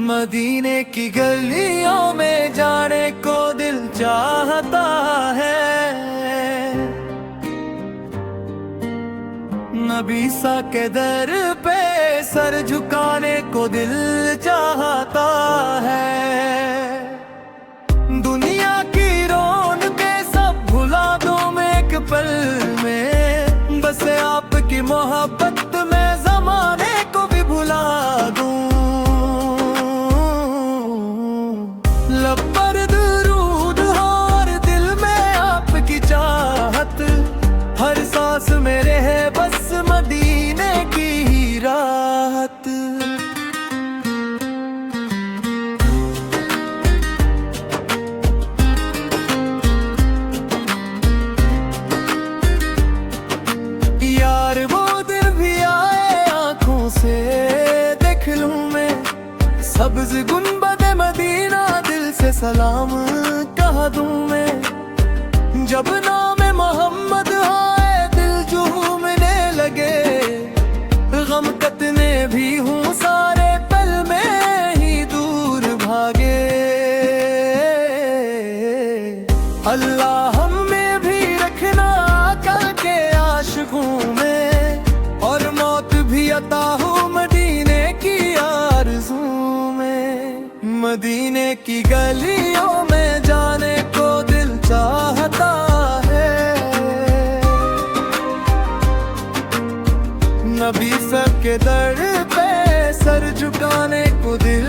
मदीने की गलियों में जाने को दिल चाहता है। नबी सा के दर पे सर झुकाने को दिल चाहता है। दुनिया की रौनकें सब भुला दूं मैं एक पल में, बस आपकी मोहब्बत में ज़माने को भी भुला दूं। लब पर दुरूद हो और दिल में आपकी चाहत, हर सांस मेरे है बस मदीने की ही राहत। यार वो दिन भी आए आंखों से देख लूं मैं, सब्ज़ गुंबद मदीना दिल से सलाम कह दूं मैं। जब नाम मोहम्मद आए दिल झूमने लगे, गम कतने भी हूँ सारे पल में ही दूर भागे। अल्लाह हम में भी रखना कल के आशिकों में, और मौत भी अता हो मदीने की आरज़ू में। मदीने की गलियों में जाने को दिल चाहता है। नबी सर के दर पे सर झुकाने को दिल